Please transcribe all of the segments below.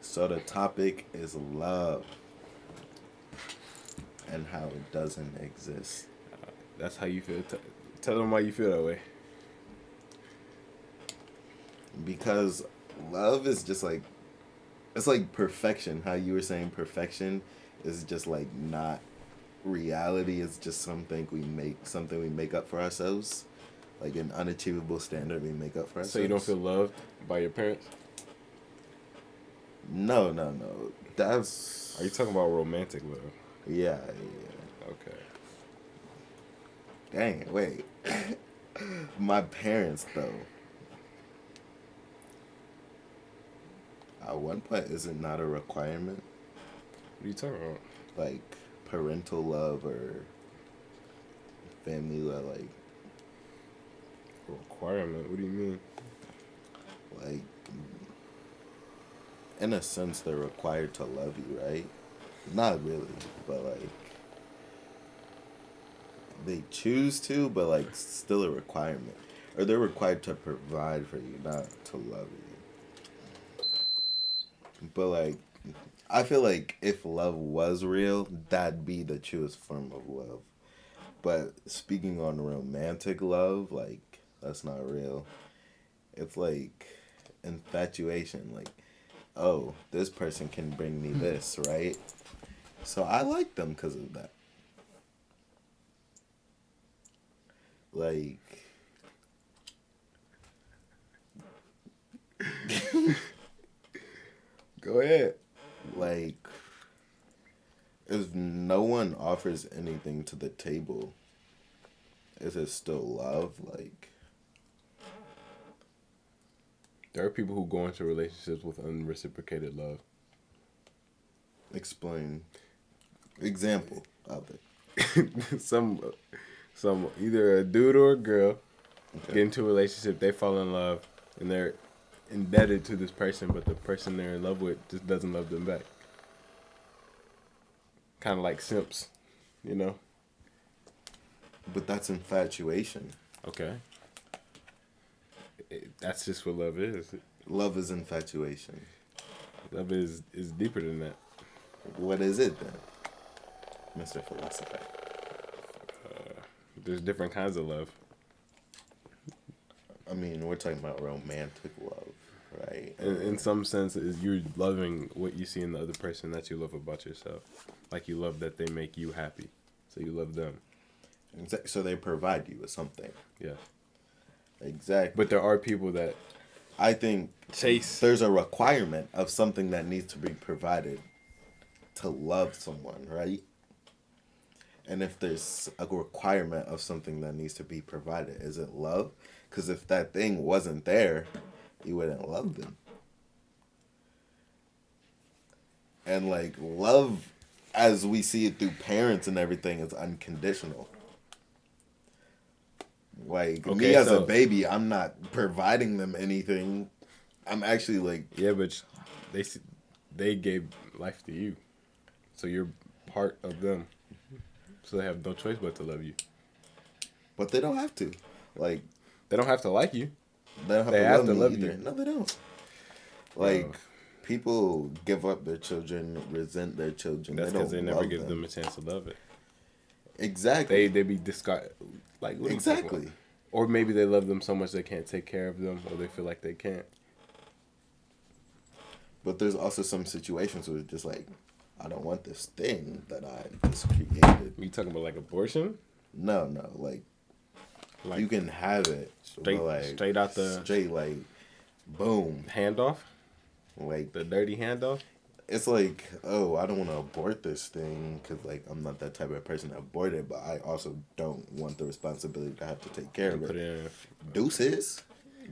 So the topic is love and how it doesn't exist. That's how you feel. Tell them why you feel that way. Because love is just like it's like perfection. How you were saying perfection is just like not reality. It's just something we make up for ourselves. Like an unachievable standard we make up for So you don't ourselves. feel loved by your parents? No, no, no. Are you That's talking about romantic love? yeah, yeah. Okay. Dang, wait. My parents though. At one point is it not a requirement? What are you talking about? Like parental love or family love, Requirement? What do you mean? like in a sense they're required to love you, right? Not really, but like they choose to, but like still a requirement. Or they're required to provide for you, not to love you. But like I feel like if love was real, that'd be the truest form of love. But speaking on romantic love, like that's not real. It's like infatuation. Like, oh, this person can bring me this, right? So I like them because of that. Like, Go ahead. like if no one offers anything to the table, is it still love? Like, There are people who go into relationships with unreciprocated love. explain example of it. some, some either a dude or a girl Okay. get into a relationship, they fall in love, and they're indebted to this person, but the person they're in love with just doesn't love them back. Kind of like simps, you know? But that's infatuation. Okay. That's just what love is. Love is infatuation. Love is deeper than that. What is it then, Mr. Philosopher? There's different kinds of love. I mean, we're talking about romantic love, right? In some sense, is you're loving what you see in the other person that you love about yourself. Like you love that they make you happy, so you love them. So they provide you with something. Yeah. Exactly. But there are people that I think chase. there's a requirement of something that needs to be provided to love someone, right? And if there's a requirement of something that needs to be provided, is it love? Because if that thing wasn't there, you wouldn't love them. And like love, as we see it through parents and everything, is unconditional. Like me Okay, as a so baby, I'm not providing them anything. I'm actually like, yeah, but they they gave life to you, so you're part of them. So they have no choice but to love you. but they don't have to. Like They don't have to like you. they don't have They to have love to me love either. you. No, they don't. Bro, Like people give up their children, resent their children. that's They because don't they never love give them them. a chance to love it. Exactly. They be discard like what are you talking about? Exactly. Or maybe they love them so much they can't take care of them, or they feel like they can't. But there's also some situations where it's just like, I don't want this thing that I just created. You talking about like abortion? No, no. Like Like you can have it, but like straight out the straight like, boom. handoff, Like the dirty handoff. it's like, oh, I don't want to abort this thing because like I'm not that type of person to abort it, but I also don't want the responsibility to have to take care You of put it. it in. Deuces,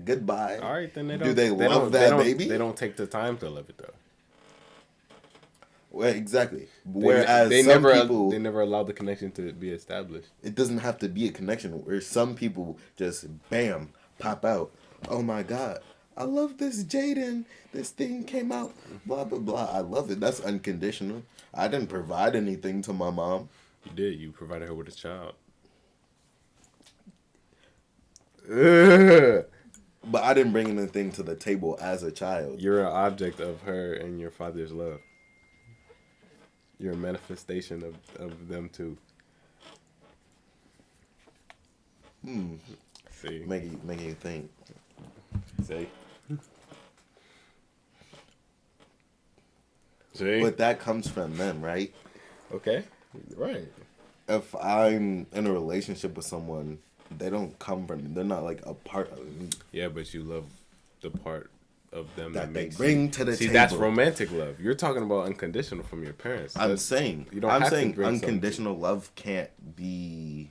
goodbye. All right, then they Do don't. they love that baby? They don't take the time to love it though. Well, exactly. They, Whereas they some never people, they never allow the connection to be established. it doesn't have to be a connection. Where some people just bam pop out. Oh my God, I love this Jaden. This thing came out. Blah blah blah. I love it. That's unconditional. I didn't provide anything to my mom. You did. You provided her with a child. Ugh. But I didn't bring anything to the table as a child. You're an object of her and your father's love. You're a manifestation of them too. See? Making you think. See? See? But that comes from them, right? Okay. Right. If I'm in a relationship with someone, they don't come from me. They're not like a part of me. Yeah, but you love the part of them That they makes bring you. to the See, table. that's romantic love. You're talking about unconditional from your parents. I'm saying you don't have to bring unconditional love can't be.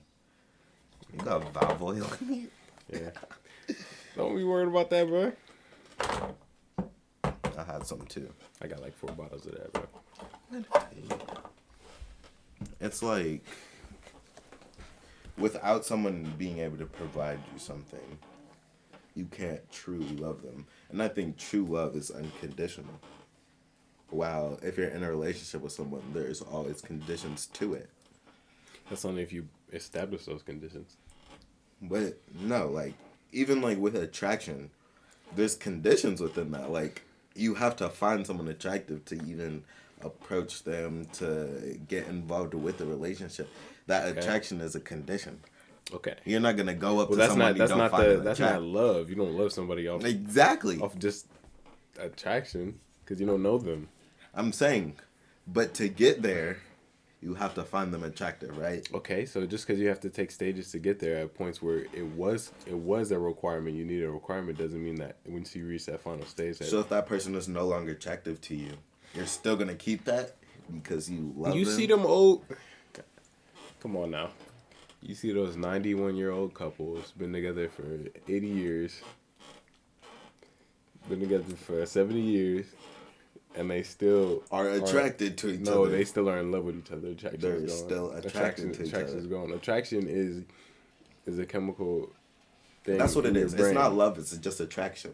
You got valve oil in here. Yeah. Don't be worried about that, bro. I had some too. I got like 4 bottles of that, bro. It's like without someone being able to provide you something, you can't truly love them. And I think true love is unconditional. While if you're in a relationship with someone, there's always conditions to it. That's only if you establish those conditions. But no, like even like with attraction, there's conditions within that. Like you have to find someone attractive to even approach them to get involved with the relationship. That attraction is a condition. Okay. You're not gonna go up to that's someone not that's you don't not find the them that's not attractive. love. You don't love somebody off Exactly. off just attraction because you don't know them. I'm saying, but to get there, you have to find them attractive, right? Okay, so just because you have to take stages to get there at points where it was a requirement, you need a requirement, doesn't mean that once you reach that final stage. So if that person is no longer attractive to you, you're still gonna keep that because you love them. You see them old. Come on now. You see those 91-year-old couples been together for 80 years, been together for 70 years, and they still are attracted to each other. No, they still are in love with each other. Attraction They're is gone. still attracted to each Attraction is other. gone. Attraction is a chemical thing. That's what in it your is. brain. It's not love. It's just attraction.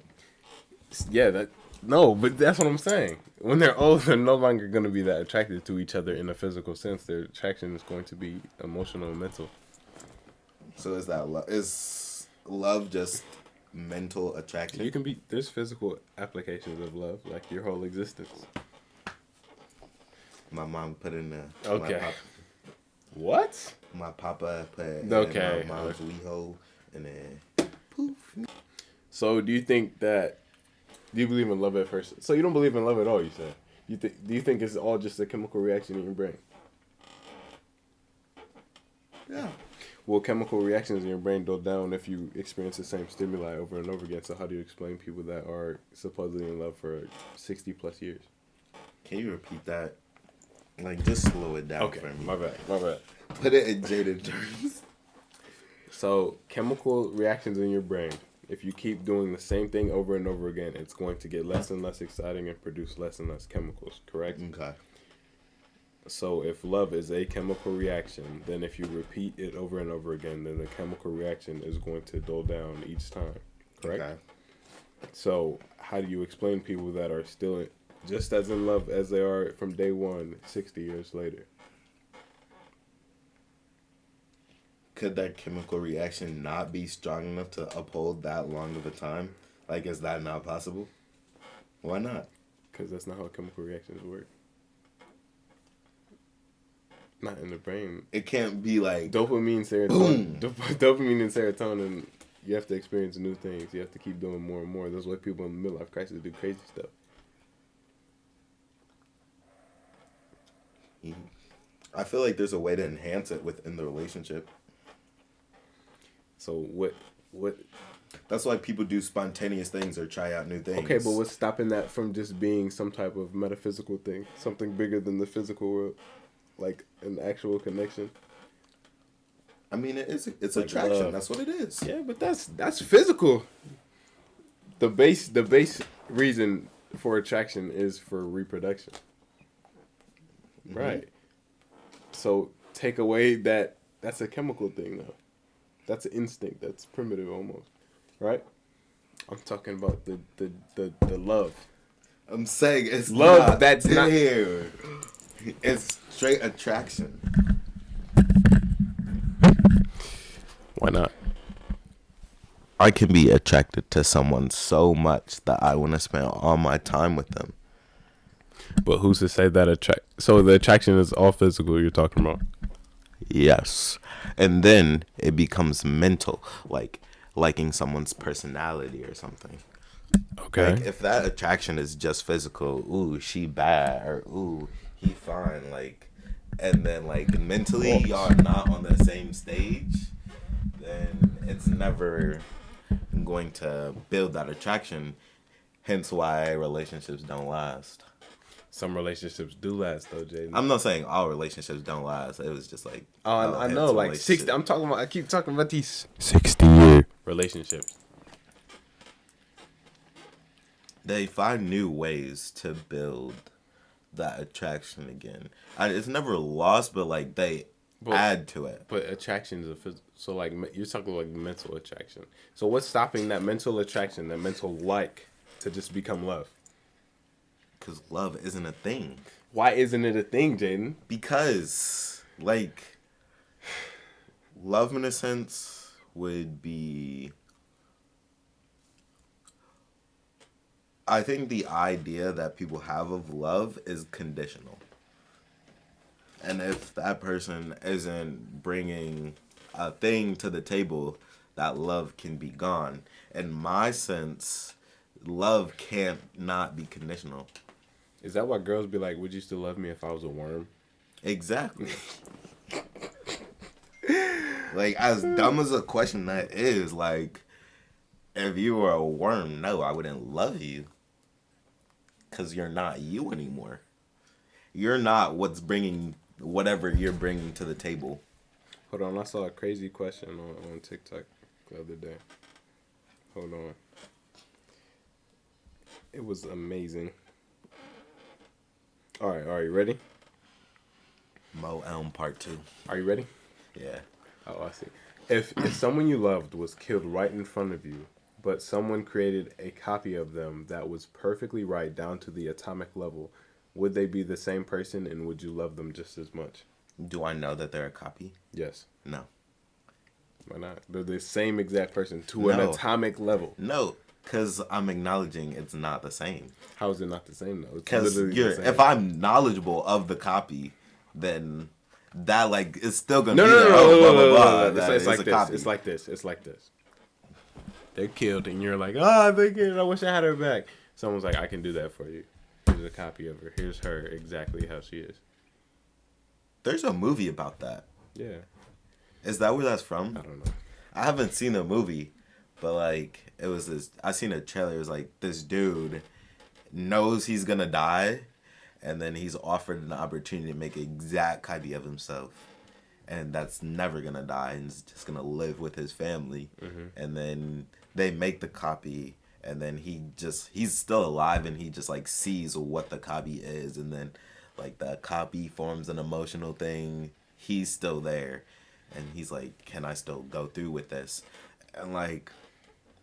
Yeah, but that's what I'm saying. When they're old, they're no longer going to be that attracted to each other in a physical sense. Their attraction is going to be emotional and mental. So is that love? Is love just mental attraction? You can be. There's physical applications of love, like your whole existence. My mom put in the. Okay. What? My papa put in Okay. my mom's wee hole, and then poof. So do you think that? Do you believe in love at first? So you don't believe in love at all? You said. Do you think it's all just a chemical reaction in your brain? Yeah. Well, chemical reactions in your brain go down if you experience the same stimuli over and over again. So how do you explain people that are supposedly in love for 60 plus years? Can you repeat that? Like, just slow it down for me. My bad. Put it in jaded terms. So, chemical reactions in your brain. If you keep doing the same thing over and over again, it's going to get less and less exciting and produce less and less chemicals, correct? Okay. So, if love is a chemical reaction, then if you repeat it over and over again, then the chemical reaction is going to dull down each time, correct? Okay. So, how do you explain people that are still just as in love as they are from day one, 60 years later? Could that chemical reaction not be strong enough to uphold that long of a time? Like, is that not possible? Why not? Because that's not how chemical reactions work. Not in the brain. It can't be like Dopamine, serotonin. Dopamine and serotonin, you have to experience new things. You have to keep doing more and more. That's why people in the midlife crisis do crazy stuff. I feel like there's a way to enhance it within the relationship. So what? That's why people do spontaneous things or try out new things. Okay, but what's stopping that from just being some type of metaphysical thing? Something bigger than the physical world? Like an actual connection? I mean, it's like attraction. love. That's what it is. Yeah, but that's physical. The base reason for attraction is for reproduction. Mm-hmm. Right. So take away that's a chemical thing though. That's an instinct. That's primitive almost. Right? I'm talking about the love. I'm saying it's love not that's there. It's straight attraction. Why not? I can be attracted to someone so much that I want to spend all my time with them. But who's to say that So the attraction is all physical. You're talking about. Yes. And then it becomes mental, like liking someone's personality or something. Okay. Like if that attraction is just physical, ooh, she bad, or ooh, he fine, like, and then like mentally y'all are not on the same stage, then it's never going to build that attraction. Hence why relationships don't last. Some relationships do last though, Jaden. I'm not saying all relationships don't last. It was just like, I hence know, like 60. relationship. I'm talking about. I keep talking about these 60-year relationships. They find new ways to build that attraction again. It's never lost, but like they add to it. But attraction is a physical. So like you're talking like mental attraction. So what's stopping that mental attraction, that mental like, to just become love? Because love isn't a thing. Why isn't it a thing, Jaden? Because like love in a sense would be, I think the idea that people have of love is conditional. And if that person isn't bringing a thing to the table, that love can be gone. In my sense, love can't not be conditional. Is that why girls be like, would you still love me if I was a worm? Exactly. Like, as dumb as a question that is, like, if you were a worm, no, I wouldn't love you. Because you're not you anymore. You're not whatever you're bringing to the table. Hold on, I saw a crazy question on TikTok the other day. Hold on. It was amazing. All right, are you ready? Mo Elm Part 2. Are you ready? Yeah. Oh, I see. If someone you loved was killed right in front of you, but someone created a copy of them that was perfectly right down to the atomic level, would they be the same person, and would you love them just as much? Do I know that they're a copy? Yes. No. Why not? They're the same exact person to an atomic level. No, because I'm acknowledging it's not the same. How is it not the same, though? Because if I'm knowledgeable of the copy, then that, like, it's still going to be there. Blah, blah, blah. It's like this. Copy. It's like this. It's like this. They're killed, and you're like, oh, they killed. I wish I had her back. Someone's like, I can do that for you. Here's a copy of her. Here's her exactly how she is. There's a movie about that. Yeah. Is that where that's from? I don't know. I haven't seen the movie, but, like, it was this. I seen a trailer. It was like this dude knows he's going to die, and then he's offered an opportunity to make an exact copy of himself. And that's never going to die, and he's just going to live with his family. Mm-hmm. And then they make the copy, and then he's still alive, and he just, like, sees what the copy is, and then, like, the copy forms an emotional thing. He's still there, and he's like, can I still go through with this? And, like,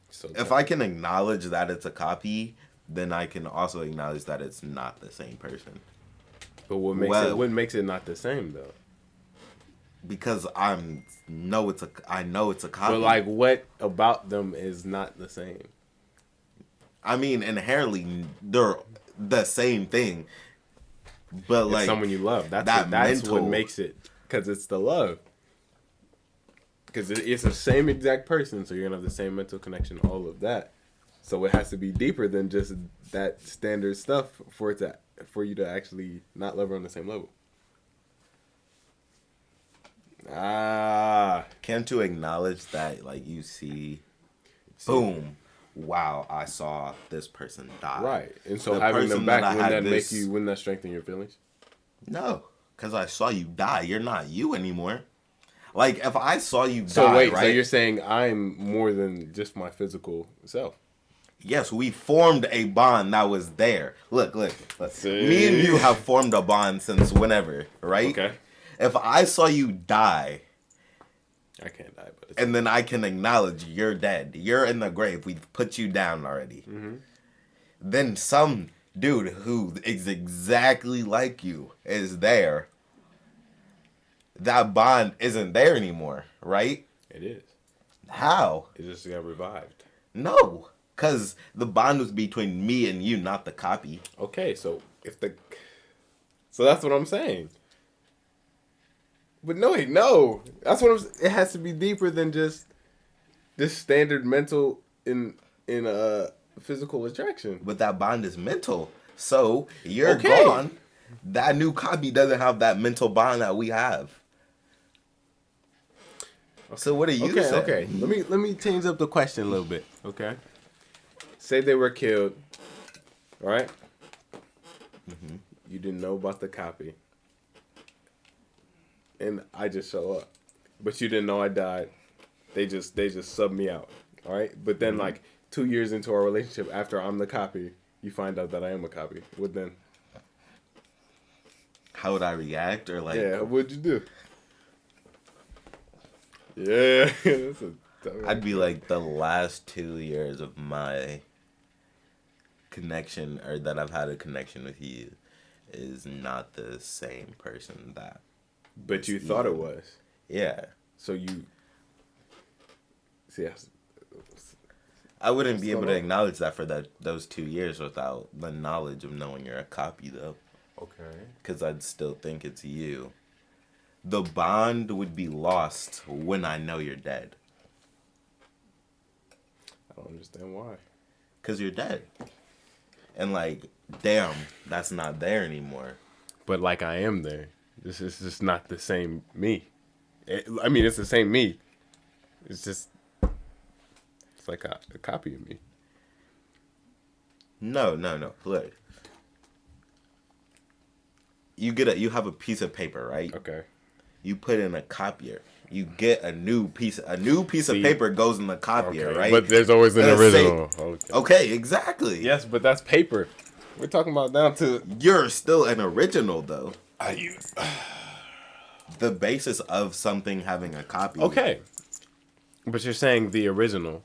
so if I can acknowledge that it's a copy, then I can also acknowledge that it's not the same person. But what makes it not the same, though? Because I know it's a copy. But, like, what about them is not the same? I mean, inherently, they're the same thing. But, it's like, someone you love. That's what makes it. Because it's the love. Because it's the same exact person, so you're going to have the same mental connection, all of that. So it has to be deeper than just that standard stuff for you to actually not love her on the same level. Can't you acknowledge that, like, you see, boom, wow, I saw this person die. Right. And so having them back, wouldn't that strengthen your feelings? No, because I saw you die. You're not you anymore. Like, if I saw you die, so wait, right? So you're saying I'm more than just my physical self? Yes, we formed a bond that was there. Look. Me and you have formed a bond since whenever, right? Okay. If I saw you die, I can't die, but and then I can acknowledge you're dead. You're in the grave. We've put you down already. Mm-hmm. Then some dude who is exactly like you is there. That bond isn't there anymore, right? It is. How? It just got revived. No, because the bond was between me and you, not the copy. Okay, so so that's what I'm saying. But no, that's what it has to be deeper than just this standard mental in physical attraction. But that bond is mental. So you're Okay. gone. That new copy doesn't have that mental bond that we have. So what are you saying? Okay. Let me change up the question a little bit. Okay. Say they were killed. All right? You didn't know about the copy. And I just show up. But you didn't know I died. They just sub me out. All right? But then like 2 years into our relationship after I'm the copy, you find out that I am a copy. What then? How would I react? Or like, Yeah, what'd you do? Yeah. I'd be like, the last 2 years of my connection, or that I've had a connection with you, is not the same person that. But you thought it was. Yeah. So you. See, I wouldn't be able to acknowledge that for those 2 years without the knowledge of knowing you're a copy, though. okay. Because I'd still think it's you. The bond would be lost when I know you're dead. I don't understand why. Because you're dead. And like, damn, that's not there anymore. But like I am there. This is just not the same me. I mean, it's the same me. It's just, it's like a copy of me. No. Look. You have a piece of paper, right? Okay. You put in a copier. You get a new piece of paper goes in the copier, Okay. right? But there's always an original. Okay, exactly. Yes, but that's paper. We're talking about down to. You're still an original, though. Are you? The basis of something having a copy. Okay. But you're saying the original,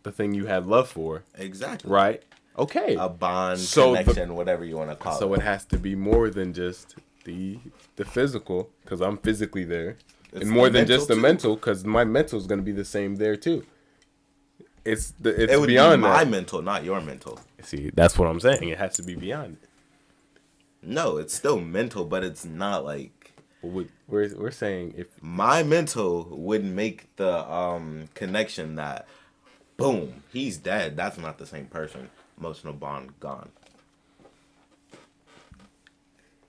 the thing you had love for. Exactly. Right? Okay. A bond, So connection, whatever you want to call it. So it has to be more than just the physical, because I'm physically there. It's and more the than just the mental, too. mental, because my mental is going to be the same there too. It's It would beyond be my that. mental, not your mental. See, that's what I'm saying. It has to be beyond it. No, it's still mental, but it's not like We're saying if my mental would make the connection that boom, he's dead. That's not the same person. Emotional bond gone.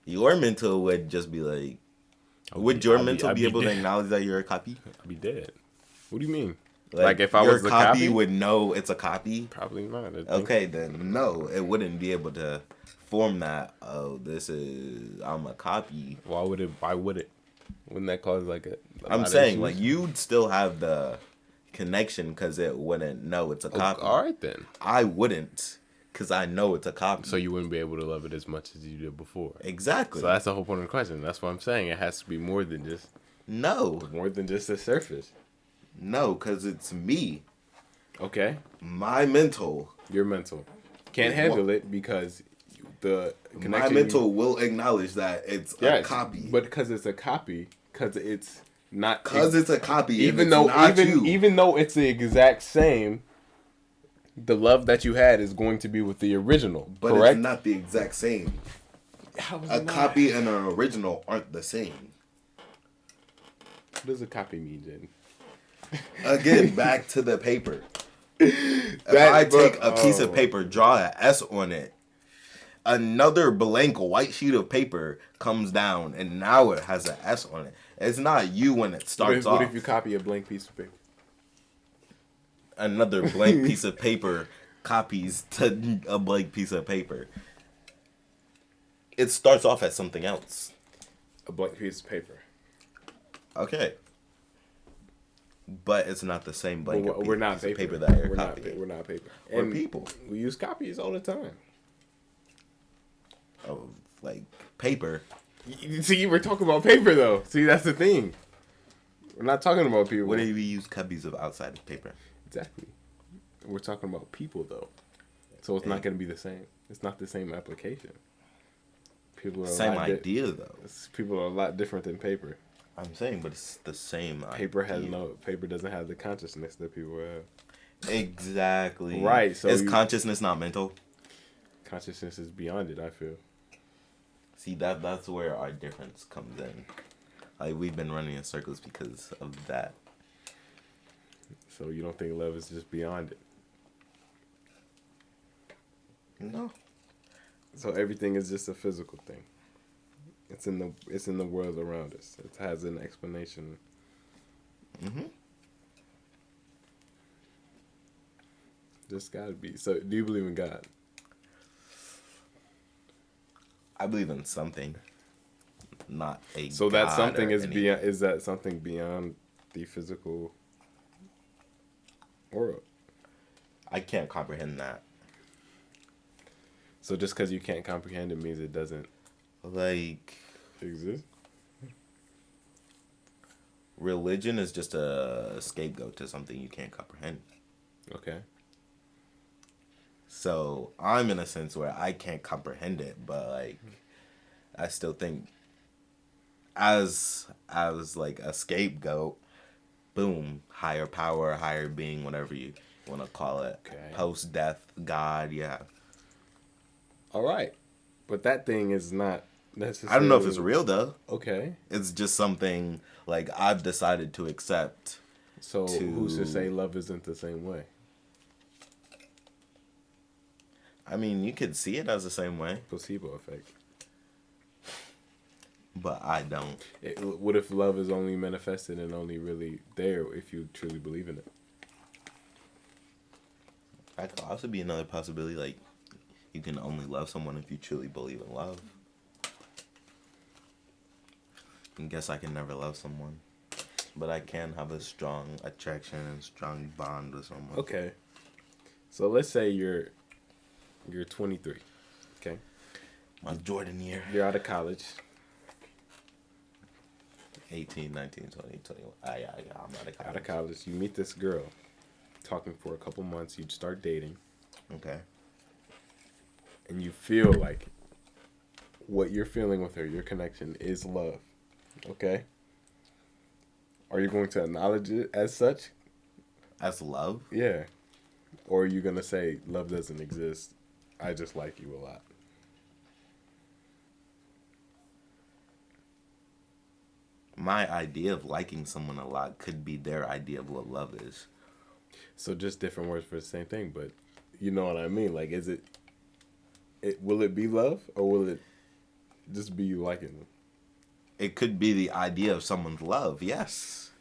Your mental would just be like, would your mental be able to acknowledge that you're a copy? I'd be dead. What do you mean? Like if I was the copy, would know it's a copy? probably not. Okay, then no, it wouldn't be able to form that. Oh, I'm a copy. Why would it? Wouldn't that cause like a I'm saying like you'd still have the connection because it wouldn't know it's a copy. All right then. I wouldn't because I know it's a copy. So you wouldn't be able to love it as much as you did before. Exactly. So that's the whole point of the question. That's what I'm saying. It has to be more than just the surface. No, because it's me. Okay. My mental. Your mental can't handle it because the connection. My mental will acknowledge that it's a copy. But because it's a copy, because it's not. Because it's a copy, even though it's the exact same. The love that you had is going to be with the original, but correct? It's not the exact same. How is a it not? Copy and an original aren't the same. What does a copy mean, Jen? Again, back to the paper. If I take a piece of paper, draw an S on it, another blank white sheet of paper comes down, and now it has an S on it. It's not you when it starts off. What if you copy a blank piece of paper? Another blank piece of paper copies to a blank piece of paper. It starts off as something else. A blank piece of paper. Okay. But it's not the same blank we're not piece paper. of paper that you're copying. We're not paper. We're people. We use copies all the time. Of, like, paper. See, we're talking about paper, though. See, that's the thing. We're not talking about people. What do we use copies of outside of paper? Exactly. We're talking about people, though. So it's not going to be the same. It's not the same application. People are same idea, though. People are a lot different than paper. I'm saying, but it's the same idea. Paper doesn't have the consciousness that people have. Exactly. Right. So Is consciousness not mental? consciousness is beyond it. I feel. See, that's where our difference comes in. Like, we've been running in circles because of that. So you don't think love is just beyond it? No. So everything is just a physical thing. It's in the world around us. It has an explanation. Hmm. Just gotta be. So do you believe in God? I believe in something, not a So that god something or is anything. beyond. Is that something beyond the physical world? I can't comprehend that. So just because you can't comprehend it means it doesn't Like, exist. religion is just a scapegoat to something you can't comprehend. Okay. So I'm in a sense where I can't comprehend it, but like I still think as like a scapegoat, boom, higher power, higher being, whatever you want to call it, Okay. post death God, yeah. All right. But that thing is not I don't know if it's necessarily real though. okay. It's just something like I've decided to accept. So who's to say To, love isn't the same way? I mean, you could see it as the same way, Placebo effect. but I don't. What if love is only manifested and only really there if you truly believe in it? That could also be another possibility. Like, you can only love someone if you truly believe in love. I guess I can never love someone, but I can have a strong attraction and strong bond with someone. Okay. So let's say you're 23. Okay. My Jordan year. You're out of college. 18, 19, 20, 21. Yeah, I'm out of college. Out of college, you meet this girl, talking for a couple months, you'd start dating, Okay. and you feel like what you're feeling with her, your connection is love. Okay? Are you going to acknowledge it as such? As love? Yeah. Or are you going to say, love doesn't exist, I just like you a lot? My idea of liking someone a lot could be their idea of what love is. So just different words for the same thing, but you know what I mean? Like, will it be love, or will it just be you liking them? It could be the idea of someone's love, yes.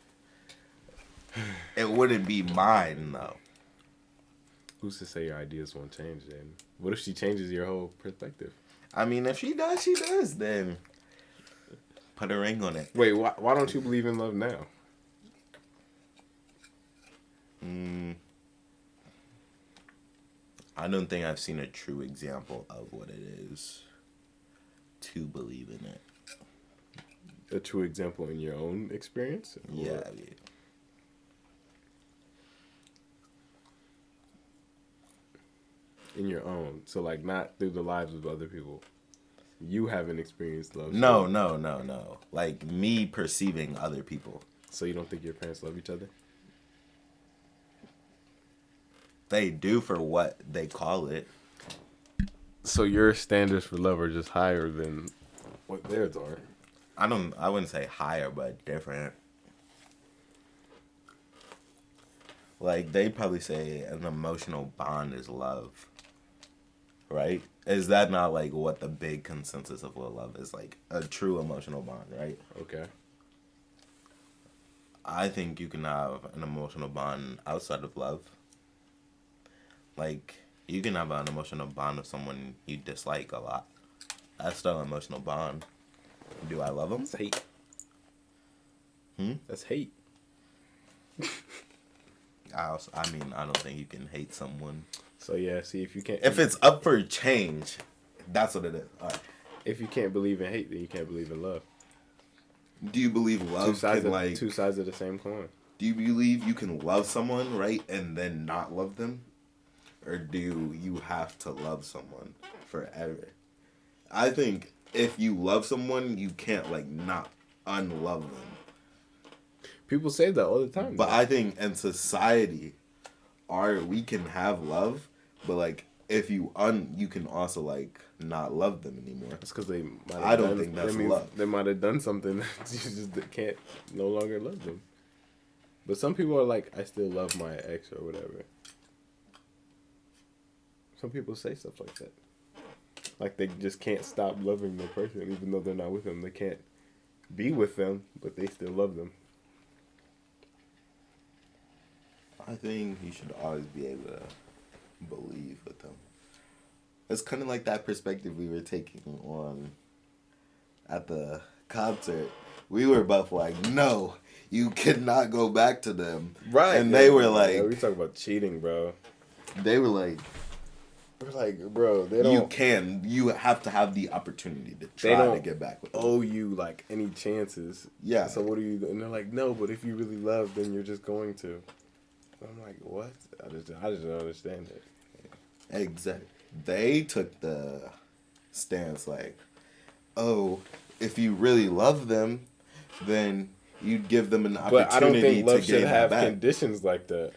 It wouldn't be mine, though. Who's to say your ideas won't change then? What if she changes your whole perspective? I mean, if she does, she does, then put a ring on it. Wait, why don't you believe in love now? I don't think I've seen a true example of what it is to believe in it. A true example in your own experience? Yeah. In your own. So, like, not through the lives of other people. You haven't experienced love. No. Like me perceiving other people. So you don't think your parents love each other? They do for what they call it. So your standards for love are just higher than what theirs are. I wouldn't say higher, but different. Like they probably say an emotional bond is love. Right? Is that not like what the big consensus of what love is? Like a true emotional bond, right? Okay. I think you can have an emotional bond outside of love. Like, you can have an emotional bond with someone you dislike a lot. That's still an emotional bond. Do I love them? That's hate. Hmm? That's hate. I don't think you can hate someone. So yeah, see if you can't. If it's up for change, that's what it is. All right. If you can't believe in hate, then you can't believe in love. Do you believe love can like? Two sides of the same coin. Do you believe you can love someone, right, and then not love them? Or do you have to love someone forever? I think if you love someone, you can't, like, not unlove them. People say that all the time. But though. I think in society, we can have love, but like if you can also like not love them anymore. That's because they might have I don't done, think that's that means love. They might have done something that you just can't no longer love them. But some people are like, I still love my ex or whatever. Some people say stuff like that. Like they just can't stop loving the person even though they're not with them. They can't be with them, but they still love them. I think you should always be able to believe with them. It's kind of like that perspective we were taking on at the concert. We were both like, no, you cannot go back to them. Right. And they were like... Yeah, we talk about cheating, bro. They were like... We're like, bro, they don't... You have to have the opportunity to try to get back with them. Owe you, like, any chances. Yeah. So what do you... And they're like, no, but if you really love, then you're just going to. I'm like, what? I just don't understand it. Exactly. They took the stance like, oh, if you really love them, then you'd give them an opportunity but I don't think love to should gain have that back. conditions like that.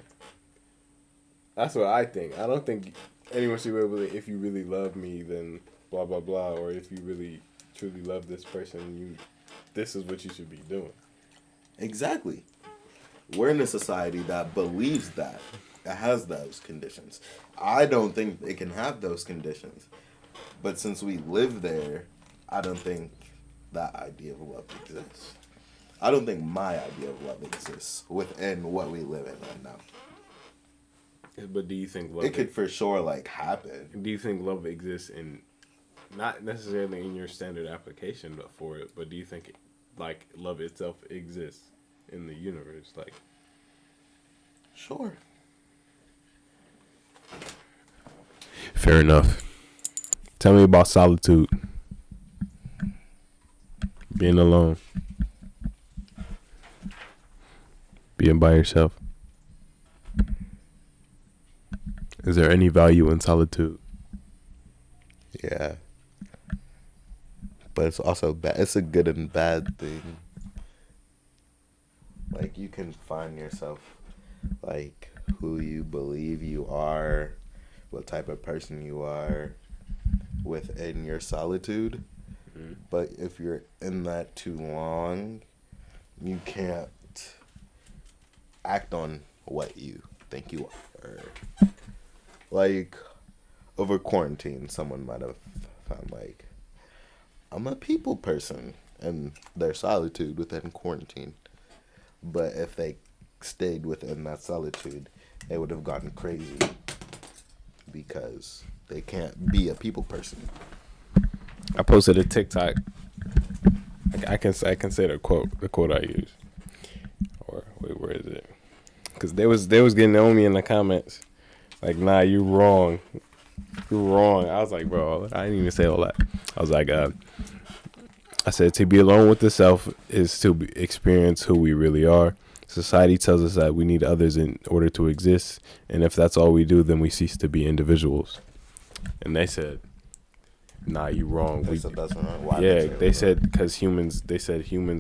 That's what I think. I don't think anyone should be able to, if you really love me, then blah, blah, blah. Or if you really, truly love this person, this is what you should be doing. Exactly. We're in a society that believes that. It has those conditions. I don't think it can have those conditions. But since we live there, I don't think that idea of love exists. I don't think my idea of love exists within what we live in right now. But do you think love... It could for sure, like, happen. Do you think love exists in, not necessarily in your standard application for it, but do you think, like, love itself exists in the universe? Like, Sure. fair enough. Tell me about solitude. Being alone. Being by yourself. Is there any value in solitude? Yeah. But it's also bad. It's a good and bad thing. Like, you can find yourself, like, who you believe you are, what type of person you are within your solitude. Mm-hmm. But if you're in that too long, you can't act on what you think you are. Like, over quarantine, someone might have found, like, I'm a people person in their solitude within quarantine. But if they stayed within that solitude, they would have gotten crazy because they can't be a people person. I posted a TikTok. I can say the quote I use. Or wait, where is it? Because they was getting on me in the comments. Like, nah, you wrong. You're wrong. I was like, bro, I didn't even say all that. I was like, I said, to be alone with the self is to experience who we really are. Society tells us that we need others in order to exist. And if that's all we do, then we cease to be individuals. And they said, nah, you wrong. They said that's wrong. Why they said because humans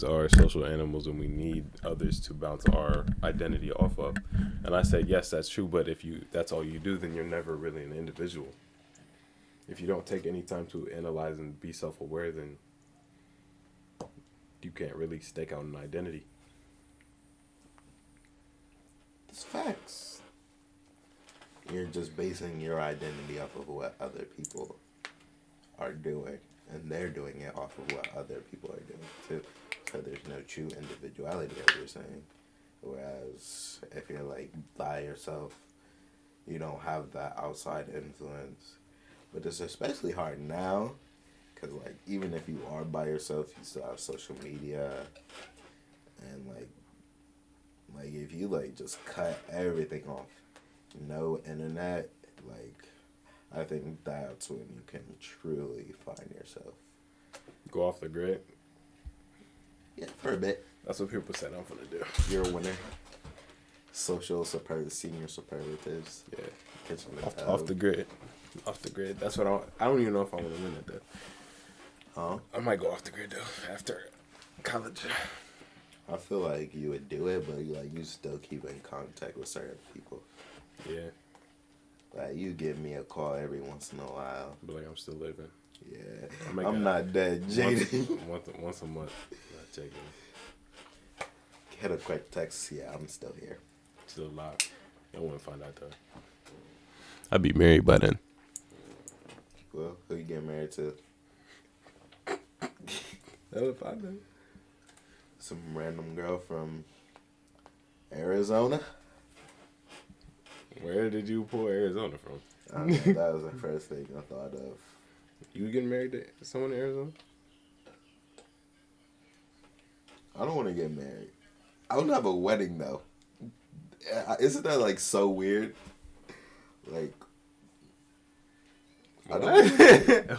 are social animals and we need others to bounce our identity off of. And I said, yes, that's true. But if that's all you do, then you're never really an individual. If you don't take any time to analyze and be self-aware, then you can't really stake out an identity. It's facts. You're just basing your identity off of what other people are doing, and they're doing it off of what other people are doing too. So there's no true individuality, as you're saying. Whereas if you're like by yourself, you don't have that outside influence. But it's especially hard now, because like even if you are by yourself, you still have social media, and like if you like just cut everything off, no internet, like I think that's when you can truly find yourself. Go off the grid? Yeah, for a bit. That's what people said I'm gonna do. You're a winner. Senior superlatives. Yeah. Off the grid. Off the grid. That's what I don't even know if I want to win it though. Huh? I might go off the grid though after college. I feel like you would do it, but you still keep in contact with certain people. Yeah. Like you give me a call every once in a while. But like I'm still living. Yeah, I'm I'm not dead, Jaden. Once a month. Not checking. Hit a quick text. Yeah, I'm still here. Still alive. I wouldn't find out though. I'd be married by then. Well, who you getting married to? That would find out. Some random girl from Arizona. Where did you pull Arizona from? I don't know, that was the first thing I thought of. You getting married to someone in Arizona? I don't want to get married. I want to have a wedding though. Isn't that like so weird? Like, I don't.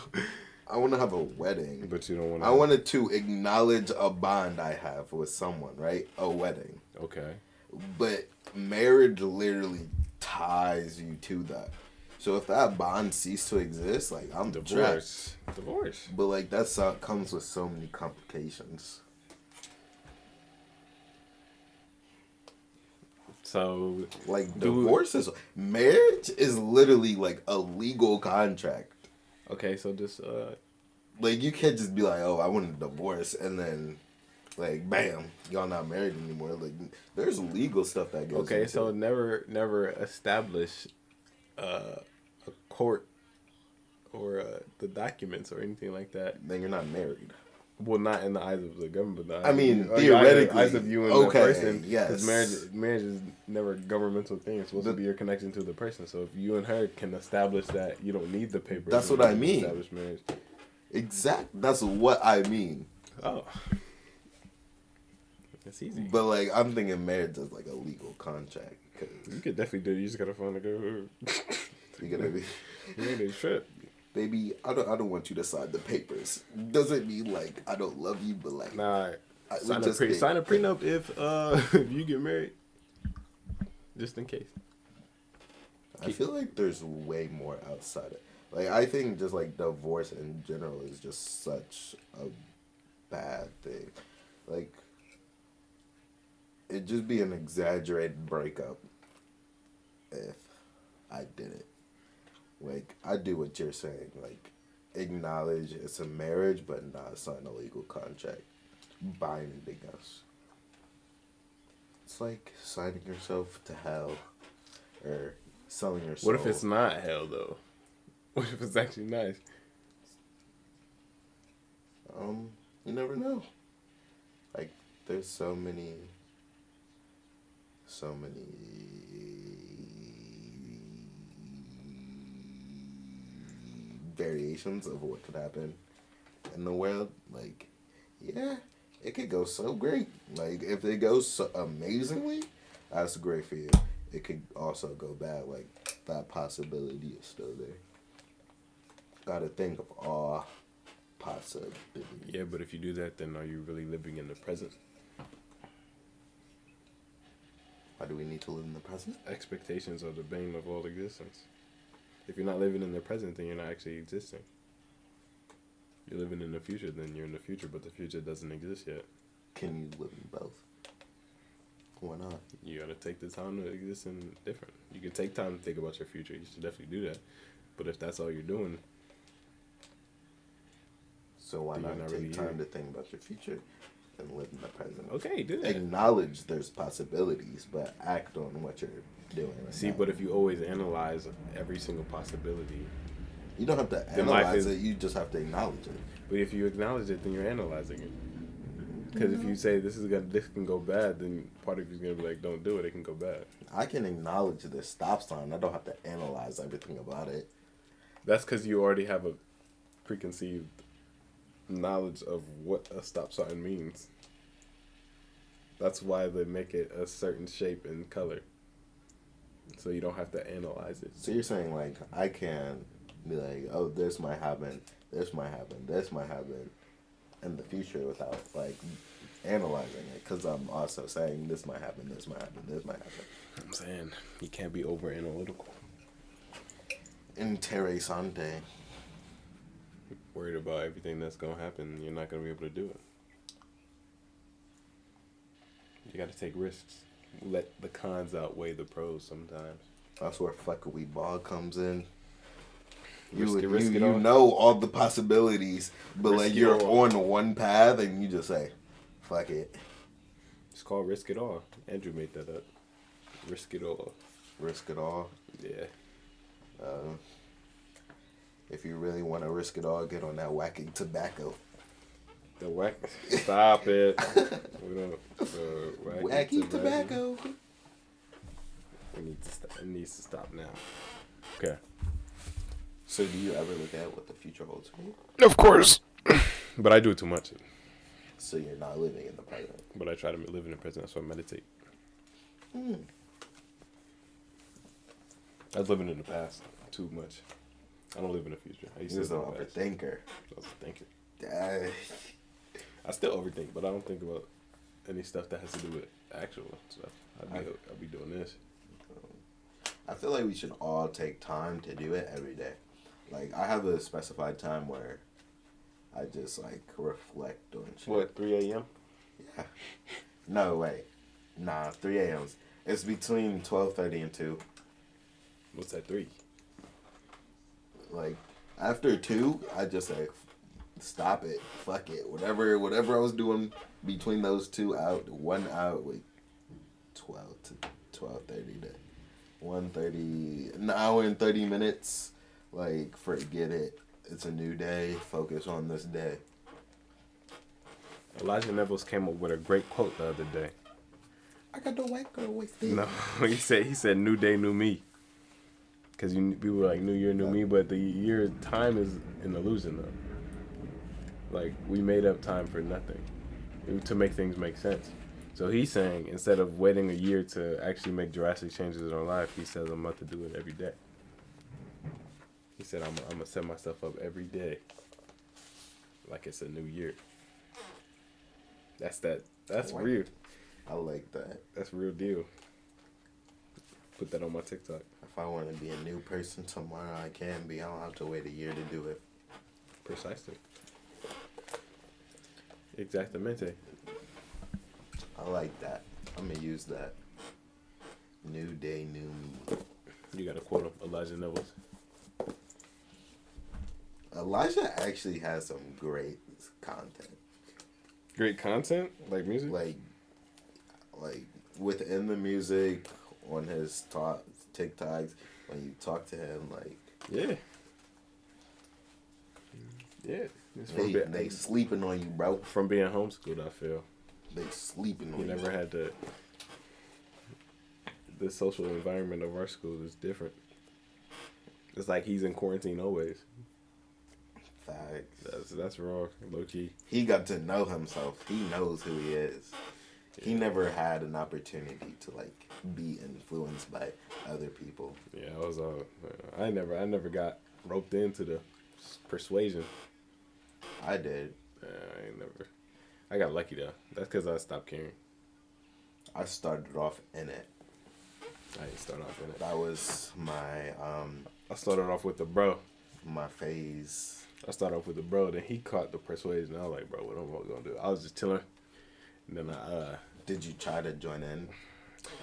I want to have a wedding, But you don't want to. I wanted to acknowledge a bond I have with someone, right? A wedding. Okay. But marriage literally ties you to that. So if that bond ceased to exist, like I'm Divorce. trapped. Divorce. But like comes with so many complications. So Like divorce is marriage is literally like a legal contract. okay, so just Like you can't just be like, oh, I want a divorce, and then like bam, y'all not married anymore. Like there's legal stuff that goes. okay, into so it. never establish a court or the documents or anything like that. Then you're not married. Well, not in the eyes of the government. But I mean, the theoretically, eyes of you and okay, the person. yes. Because marriage is never a governmental thing. It's supposed to be your connection to the person. So if you and her can establish that, you don't need the paper. That's what I mean. Establish marriage. That's what I mean. Oh, that's easy. But like, I'm thinking marriage is like a legal contract. Cause You could definitely do it. You just gotta find a girl who you're gonna be, you ain't a trip. baby. I don't want you to sign the papers. Doesn't mean like I don't love you, but like Nah, I sign would a prenup if if you get married, just in case. I feel like there's way more outside it. Like I think just like divorce in general is just such a bad thing. Like it'd just be an exaggerated breakup if I did it. Like I do what you're saying. Like acknowledge it's a marriage, but not sign a legal contract binding us. It's like signing yourself to hell or selling your soul. What if it's not hell though? What if it's actually nice? You never know. Like there's so many variations of what could happen in the world. Like, yeah, it could go so great. Like if it goes so amazingly, that's great for you. It could also go bad. Like that possibility is still there. Gotta think of all possibilities. Yeah, but if you do that, then are you really living in the present? Why do we need to live in the present? Expectations are the bane of all existence. If you're not living in the present, then you're not actually existing. You're living in the future, then you're in the future, but the future doesn't exist yet. Can you live in both? Why not? You gotta take the time to exist in different. You can take time to think about your future. You should definitely do that. But if that's all you're doing, So why then you're not not take really time here. to think about your future and live in the present? Okay, do that. Acknowledge there's possibilities, but act on what you're doing. Right See, now. but if you always analyze every single possibility, You don't have to Then life analyze is- it. You just have to acknowledge it. but if you acknowledge it, then you're analyzing it. Because if you say this can go bad, then part of you's gonna be like, don't do it. It can go bad. I can acknowledge the stop sign. I don't have to analyze everything about it. That's because you already have a preconceived knowledge of what a stop sign means. That's why they make it a certain shape and color. So you don't have to analyze it. So you're saying like I can be like, oh, this might happen, this might happen, this might happen in the future without like analyzing it, because I'm also saying this might happen, this might happen, this might happen. I'm saying you can't be over analytical. Interessante. Worried about everything that's gonna happen, you're not gonna be able to do it. You got to take risks. Let the cons outweigh the pros sometimes. That's where fuckery ball comes in. Risk it all. Know all the possibilities, but Risk like it you're all. on one path and you just say, "Fuck it, It's called risk it all. Andrew made that up. Risk it all. risk it all." Yeah. If you really want to risk it all, get on that whacking tobacco. The whack. Stop it. We don't. Wacky tobacco. We need to stop. It needs to stop now. Okay. So, do you ever look at what the future holds for you? Of course. But I do it too much. So you're not living in the present. But I try to live in the present, so I meditate. I was living in the past too much. I don't live in the future. I used to You're an live in the past. overthinker. I was a thinker. Dang. I still overthink, but I don't think about any stuff that has to do with actual stuff. I'll be doing this. I feel like we should all take time to do it every day. Like, I have a specified time where I just, like, reflect on shit. What, 3 a.m.? Yeah. No, wait. Nah, 3 a.m. It's between 12:30 and 2. What's that, 3? Like, after 2, I just say, stop it. Fuck it. Whatever I was doing between those 2 out, 1 out, wait, 12 to 12:30 to 1:30, an hour and 30 minutes. Like, forget it. It's a new day. Focus on this day. Elijah Nevels came up with a great quote the other day. I got the white girl wasted. No, he said, "New day, new me." Because we were like, "New year, new me," but the year time is an illusion, though. Like, we made up time for nothing to make things make sense. So he's saying, instead of waiting a year to actually make drastic changes in our life, he says, I'm about to do it every day. He said, I'm going to set myself up every day like it's a new year. That's real. I like that. That's real deal. Put that on my TikTok. If I want to be a new person tomorrow, I can be. I don't have to wait a year to do it. Precisely. Exactamente. I like that. I'm going to use that. New day, new me. You got to quote him, Elijah Nevels. Elijah actually has some great content. Great content? Like music? Like within the music, on his TikToks, when you talk to him, like... Yeah. Yeah. They sleeping on you, bro. From being homeschooled, I feel. They sleeping on You you. never had to... The social environment of our school is different. It's like he's in quarantine always. Facts. That's wrong, low key. He got to know himself. He knows who he is. Yeah. He never had an opportunity to like be influenced by other people. Yeah, I never got roped into the persuasion. I did. I got lucky though. That's because I stopped caring. I started off in it. I didn't start off in it. That was my I started off with the bro. My phase. I started off with the bro, then he caught the persuasion. I was like, bro, what am I gonna do? I was just chilling. And then Did you try to join in?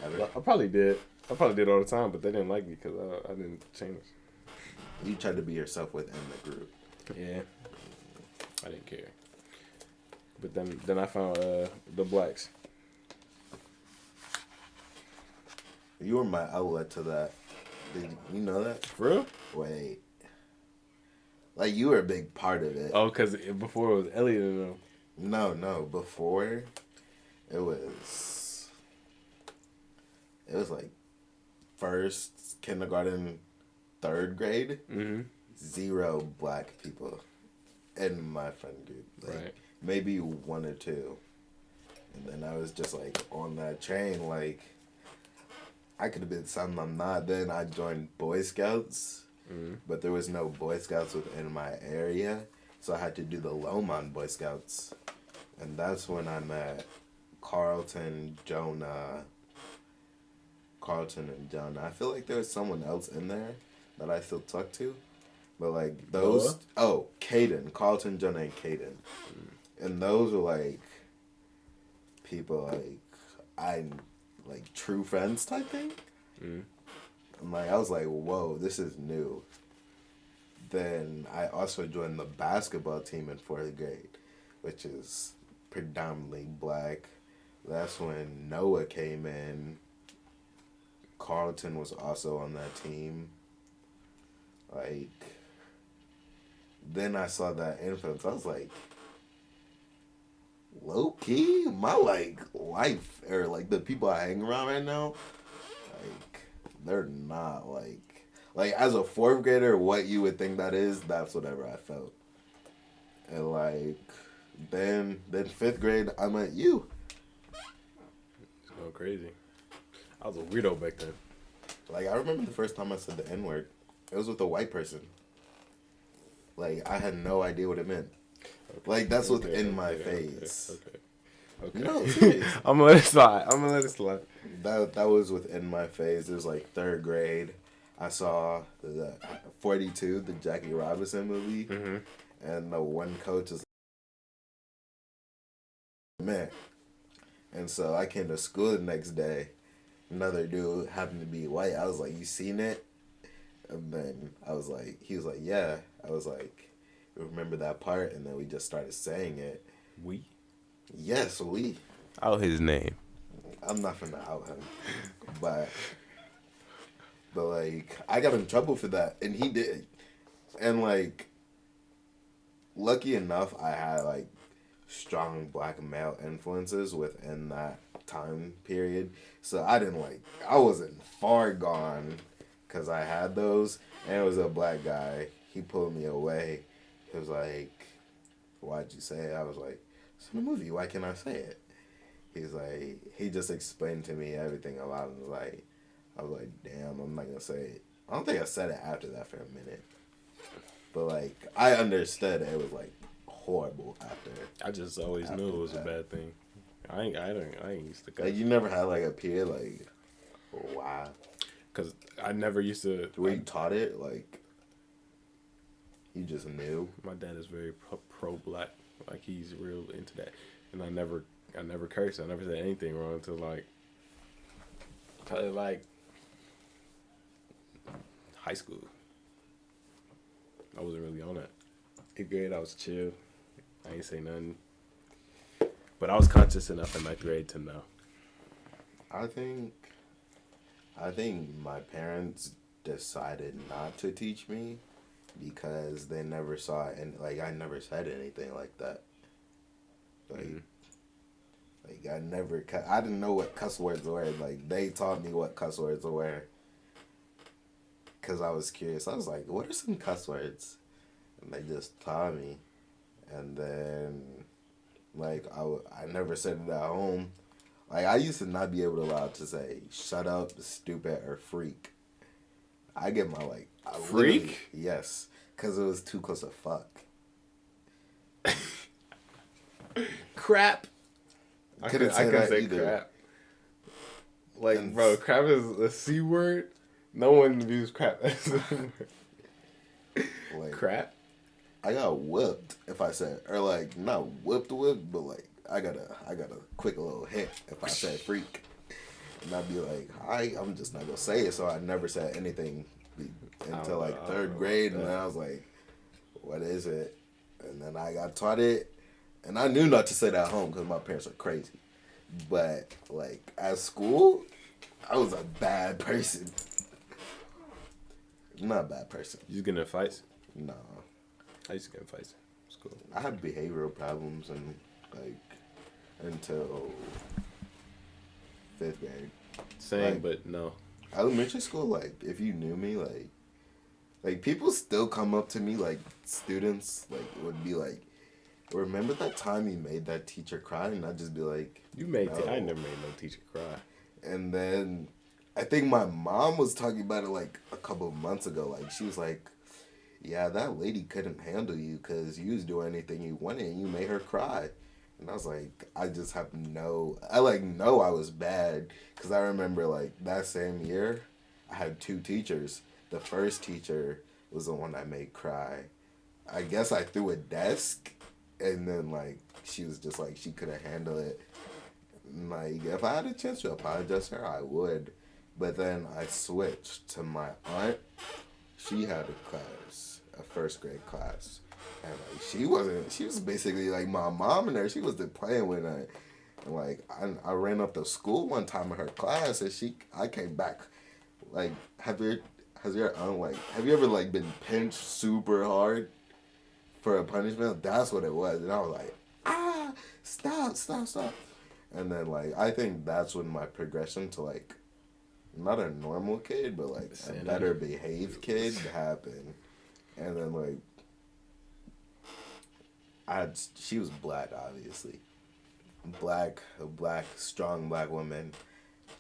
I probably did. I probably did all the time, but they didn't like me because I didn't change. You tried to be yourself within the group. Yeah. I didn't care. But then I found the blacks. You were my outlet to that. Did you know that? For real? Wait. Like, you were a big part of it. Oh, because before it was Elliot and them. No. Before, it was like first, kindergarten, 3rd grade. Mm-hmm. 0 black people in my friend group. Like, right. Maybe 1 or 2. And then I was just, like, on that train, like, I could have been something I'm not. Then I joined Boy Scouts. Mm-hmm. But there was no Boy Scouts within my area, so I had to do the Lomond Boy Scouts. And that's when I met Carlton and Jonah. I feel like there was someone else in there that I still talk to. But, like, those... Noah? Oh, Caden. Carlton, Jonah, and Caden. And those were, like, people, like, I like true friends type thing. Mm. And like I was like, whoa, this is new. Then I also joined the basketball team in fourth grade, which is predominantly black. That's when Noah came in. Carlton was also on that team. Like, then I saw that influence. I was like, low key, my like life or like the people I hang around right now, like they're not like as a fourth grader, what you would think that is, that's whatever I felt. And like then fifth grade, I met you. It's going crazy. I was a weirdo back then. Like I remember the first time I said the N word, it was with a white person. Like I had no idea what it meant. Okay. Like that's what's Okay, in my okay, face. Okay. No, serious. I'm gonna let it slide. I'm gonna let it slide. That was within my phase. It was like third grade. I saw the 42, the Jackie Robinson movie, Mm-hmm. and the one coach is man. And so I came to school the next day. Another dude happened to be white. I was like, "You seen it?" And then I was like, he was like, "Yeah." I was like, "Remember that part?" And then we just started saying it. We. Yes, we. Oh, his name. I'm not finna out him, but like I got in trouble for that, and he did. And like, lucky enough, I had like strong black male influences within that time period, so I didn't like. I wasn't far gone, cause I had those, and it was a black guy. He pulled me away. He was like, "Why'd you say it?" I was like, "It's in the movie. Why can't I say it?" He's like, he just explained to me everything about it. Like, I was like, damn, I'm not gonna say it. I don't think I said it after that for a minute. But like, I understood it was like horrible after. I just always After knew it was that. a bad thing. I ain't used to cuss. Like, you never had like a period like, wow. Cause I never used to. Where you taught it, like, you just knew. My dad is very pro black. Like he's real into that, and I never cursed. I never said anything wrong until like probably like high school. I wasn't really on that. 8th grade, I was chill. I ain't say nothing. But I was conscious enough in 9th grade to know. I think, I think my parents decided not to teach me because they never saw it, and like I never said anything like that. Like, Mm-hmm. like I didn't know what cuss words were. Like they taught me what cuss words were. Cause I was curious. I was like, "What are some cuss words?" And they just taught me, and then like I never said it at home. Like I used to not be able to allow to say "shut up," "stupid," or "freak." I get my like Freak? yes, cause it was too close to fuck. Crap. I Couldn't could say that say either. crap. Like, And bro, crap is a C word. No one views crap as a word. like Crap? I got whipped if I said, or like not whipped, but like I got a quick little hit if I said freak, and I'd be like, I'm just not gonna say it. So I never said anything until like third grade, and then I was like, what is it? And then I got taught it, and I knew not to say that at home because my parents are crazy. But like at school, I was a bad person. Not a bad person. You just getting in fights? No. I used to get in fights. It's cool. I had behavioral problems and like until fifth grade. Same, Like, but no. elementary school, like if you knew me, like people still come up to me, like students, like would be like, "Remember that time you made that teacher cry?" And I'd just be like, You made no. I never made no teacher cry. And then I think my mom was talking about it like a couple of months ago. Like she was like, "Yeah, that lady couldn't handle you because you was doing anything you wanted and you made her cry." And I was like, I just have I like know I was bad because I remember like that same year, I had two teachers. The first teacher was the one I made cry. I guess I threw a desk, and then like she was just like she couldn't handle it. Like, if I had a chance to apologize to her, I would. But then I switched to my aunt. She had a class, a first grade class. And like she was basically like my mom in there. She wasn't playing with her. And like I ran up to school one time in her class and I came back like has your aunt like have you ever like been pinched super hard for a punishment? That's what it was. And I was like, stop. And then like I think that's when my progression to like not a normal kid, but like a better behaved kid happened. And then like she was black obviously. A black, strong black woman,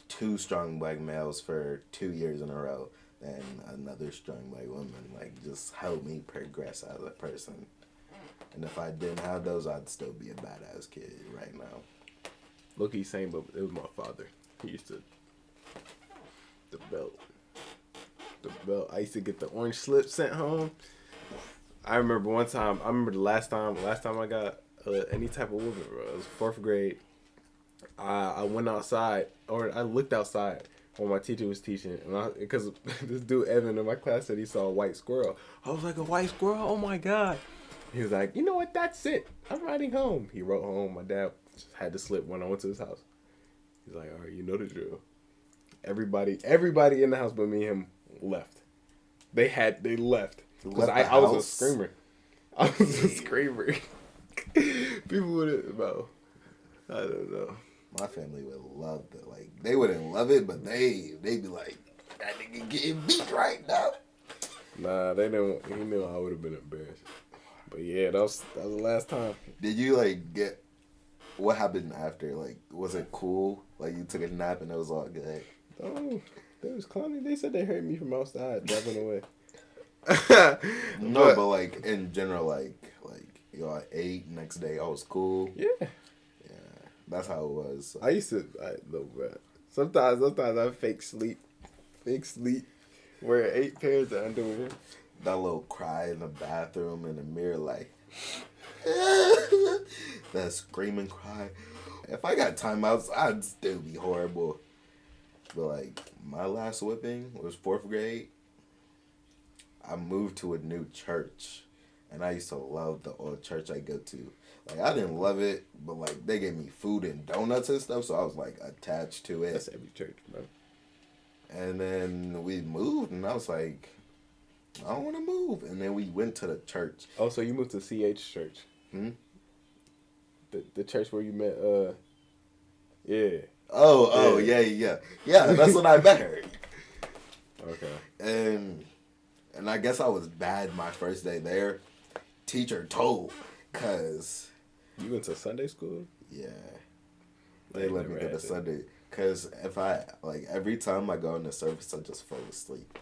two strong black males for 2 years in a row, and another strong black woman, like just helped me progress as a person. And if I didn't have those, I'd still be a badass kid right now. Look, he's saying, but it was my father. He used to the belt. The belt. I used to get the orange slip sent home. I remember one time. I remember the last time I got any type of whooping, bro. It was 4th grade. I went outside, or I looked outside when my teacher was teaching, and because this dude Evan in my class said he saw a white squirrel. I was like, a white squirrel? Oh my god! He was like, you know what? That's it. I'm riding home. He wrote home. My dad just had to slip when I went to his house. He's like, all right, you know the drill. Everybody in the house but me and him left. They left. Because I was a screamer. I was a screamer. People wouldn't, bro. I don't know. My family would love that. Like, they wouldn't love it, but they'd be like, that nigga getting beat right now. Nah, they didn't. He knew I would have been embarrassed. But yeah, that was the last time. Did you, like, what happened after? Like, was it cool? Like, you took a nap and it was all good? Oh, they was clowning. They said they heard me from outside driving away. No, but like in general, like yo, I ate next day. I was cool. Yeah, that's how it was. I used to. Look, bro. Sometimes I fake sleep, wear 8 pairs of underwear. That little cry in the bathroom in the mirror, like that screaming cry. If I got timeouts, I'd still be horrible. But like my last whipping was 4th grade. I moved to a new church, and I used to love the old church I go to. Like, I didn't love it, but, like, they gave me food and donuts and stuff, so I was, like, attached to it. That's every church, bro. And then we moved, and I was like, I don't want to move. And then we went to the church. Oh, so you moved to CH Church? Hmm? The church where you met, yeah. Oh, yeah. Yeah, that's when I met her. Okay. And I guess I was bad my first day there. Teacher told, cause you went to Sunday school. Yeah, they let me go to Sunday. Cause if I like every time I go into service, I just fall asleep.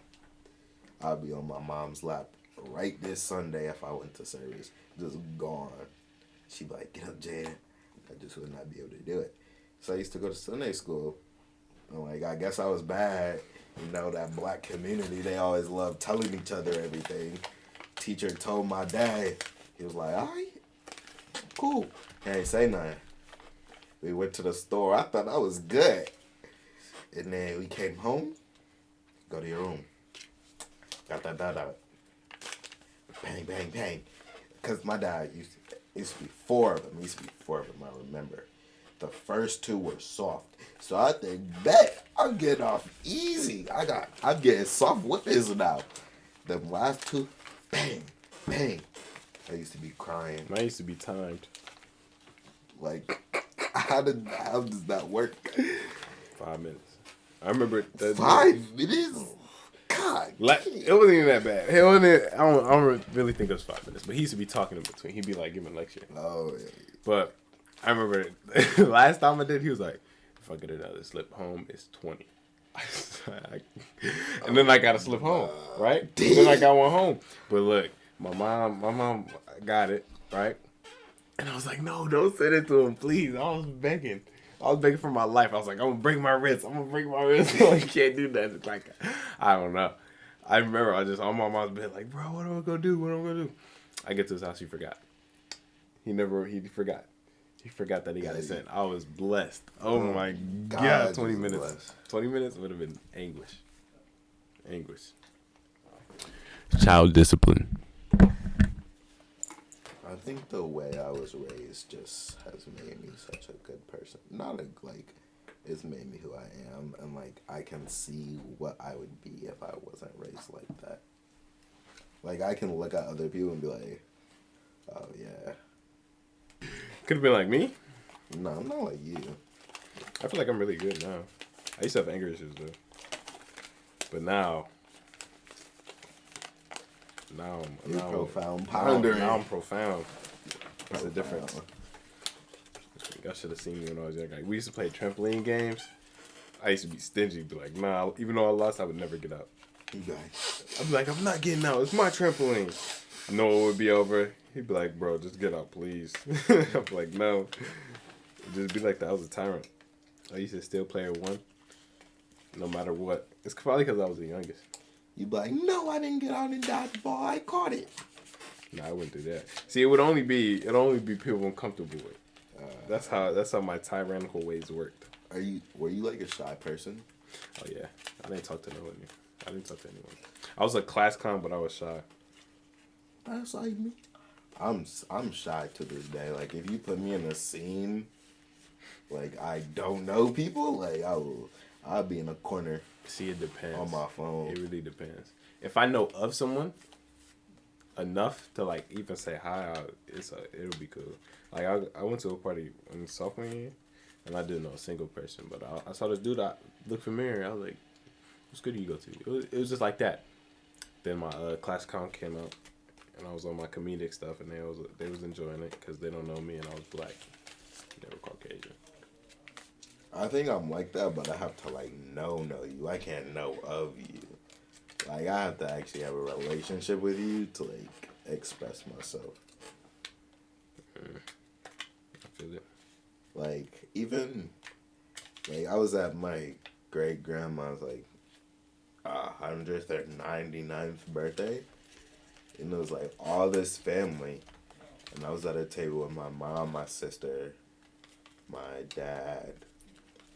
I'll be on my mom's lap right this Sunday if I went to service, just gone. She'd be like, "Get up, Jada." I just would not be able to do it. So I used to go to Sunday school. And like I guess I was bad. You know, that black community, they always love telling each other everything. Teacher told my dad, he was like, all right, cool. He ain't say nothing. We went to the store. I thought I was good. And then we came home. Go to your room. Got that out. Bang, bang, bang. Because my dad used to be 4 of them. I remember. The first 2 were soft. So I think, bet, I'm getting off easy. I'm getting soft whippings now. The last 2, bang, bang. I used to be crying. Mine used to be timed. Like, how does that work? 5 minutes. I remember 5 minutes? God. It wasn't even that bad. I don't really think it was 5 minutes, but he used to be talking in between. He'd be like giving a lecture. Oh, yeah. But I remember last time I did, he was like, if I get another slip home, it's 20. And then I got to slip home, right? And then I got one home. But look, my mom got it, right? And I was like, no, don't send it to him, please. I was begging for my life. I was like, I'm going to break my wrist. I can't do that. It's like, I don't know. I remember I just on my mom's bed like, bro, what am I going to do? I get to his house, he forgot. He forgot. He forgot that he got it sent. I was blessed. Oh my God, God, 20 just minutes. blessed. 20 minutes would have been anguish. Anguish. Child discipline. I think the way I was raised just has made me such a good person. Not like it's made me who I am, and like I can see what I would be if I wasn't raised like that. Like I can look at other people and be like, oh yeah. Could have been like me. No, I'm not like you. I feel like I'm really good now. I used to have anger issues though. But now You're now profound pondering. now I'm profound. That's the difference. Y'all should have seen me when I was young. Like, we used to play trampoline games. I used to be stingy, be like, nah, even though I lost, I would never get out. You guys. I'd be like, I'm not getting out. It's my trampoline. Noah would be over. He'd be like, bro, just get out, please. I'd be like, no. Just be like that. I was a tyrant. I used to still play at one, no matter what. It's probably because I was the youngest. You'd be like, no, I didn't get out and dodge the ball. I caught it. Nah, I wouldn't do that. See, it'd only be people I'm comfortable with. That's how my tyrannical ways worked. Were you like a shy person? Oh yeah, I didn't talk to no one. I didn't talk to anyone. I was a class clown, but I was shy. That's like me. I'm shy to this day. Like if you put me in a scene, like I don't know people, like I'll be in a corner. See, it depends. On my phone. It really depends. If I know of someone enough to like even say hi, it'll be cool. Like I went to a party in sophomore year, and I didn't know a single person, but I saw this dude that looked familiar. I was like, "What school do you go to?" It was just like that. Then my class count came out, and I was on my comedic stuff, and they was enjoying it because they don't know me, and I was black. They were Caucasian. I think I'm like that, but I have to like know you. I can't know of you. Like I have to actually have a relationship with you to like express myself. I feel it. Like even like I was at my great grandma's like 100th or 99th birthday, and it was like all this family, and I was at a table with my mom, my sister, my dad,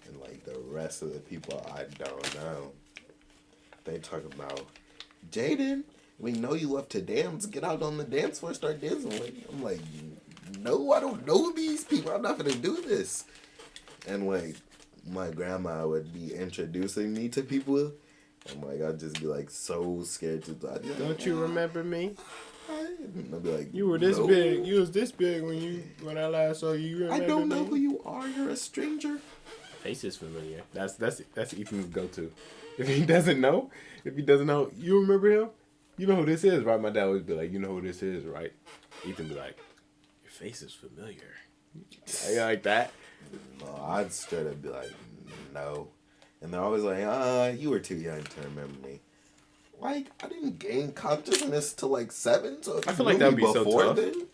and like the rest of the people I don't know. They talk about, Jaden, we know you love to dance. Get out on the dance floor, start dancing. I'm like, no, I don't know these people. I'm not gonna do this. And like, my grandma would be introducing me to people, and like I'd just be like so scared to. Don't you remember me? And I'd be like, You were this big. You was this big when I last saw you. Remember I don't know me? who you are. You're a stranger. Face is familiar. That's Ethan's go-to. If he doesn't know, you remember him? You know who this is, right? My dad always be like, you know who this is, right? Ethan be like, your face is familiar. Like that. No, I'd straight up be like, no. And they're always like, you were too young to remember me. Like, I didn't gain consciousness till like 7, so I feel like that would be so tough. Then,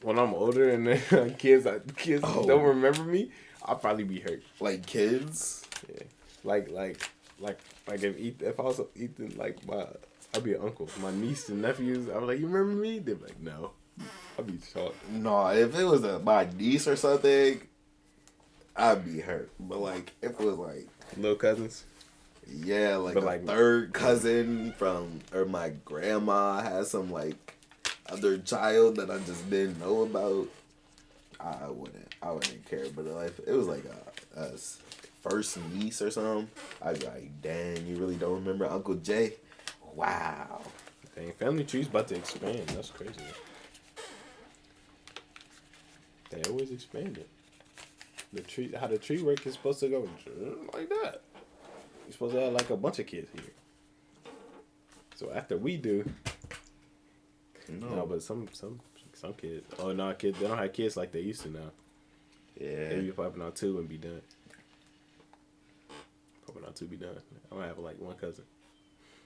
when I'm older and then kids don't remember me, I'll probably be hurt. Like kids? Yeah. Like if I was Ethan, I'd be an uncle. My niece and nephews, I was like, you remember me? They'd be like, no. I'd be shocked. No, if it was my niece or something, I'd be hurt. But like, if it was like little cousins? Yeah, like a third cousin or my grandma has some like other child that I just didn't know about, I wouldn't care. But if it was like a first niece or something, I'd be like, dang, you really don't remember Uncle Jay? Wow. Dang, family tree's about to expand. That's crazy. They always expand it. How the tree work is supposed to go like that. You're supposed to have like a bunch of kids here. So after we do, no, but some kids. Oh no, kids they don't have kids like they used to now. Yeah, they be popping out 2 and be done. Popping out 2 be done. I don't have like one cousin.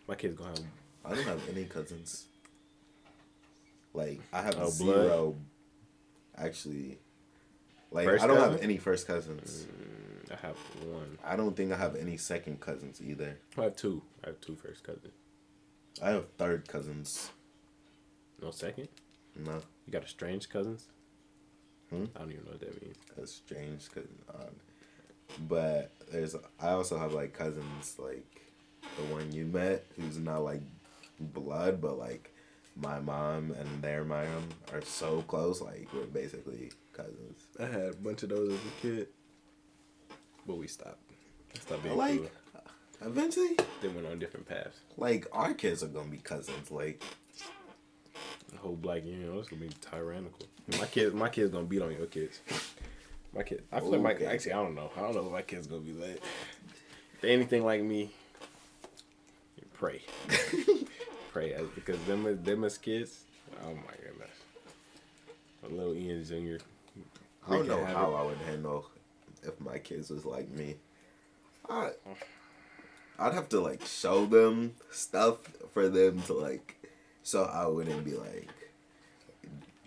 My kids gonna have. I don't have any cousins. Like I have blood? 0. Actually, like First I don't cousin? have any first cousins. I have 1. I don't think I have any second cousins either. I have 2. I have 2 first cousins. I have third cousins. No second? No. You got estranged cousins? I don't even know what that means. That's strange, but I also have like cousins like the one you met who's not like blood, but like my mom and their mom are so close. Like we're basically cousins. I had a bunch of those as a kid, but we stopped. Stopped being Like cool. eventually, They went on different paths. like our kids are gonna be cousins. Like The whole black union, it's gonna be tyrannical. My kids gonna beat on your kids. My kid, I feel like Okay. actually I don't know if my kids gonna be like. If they anything like me, pray, pray, because them as kids. Oh my goodness, a little Ian Jr. I don't know how I would handle if my kids was like me. I'd have to like show them stuff for them to like, so I wouldn't be like,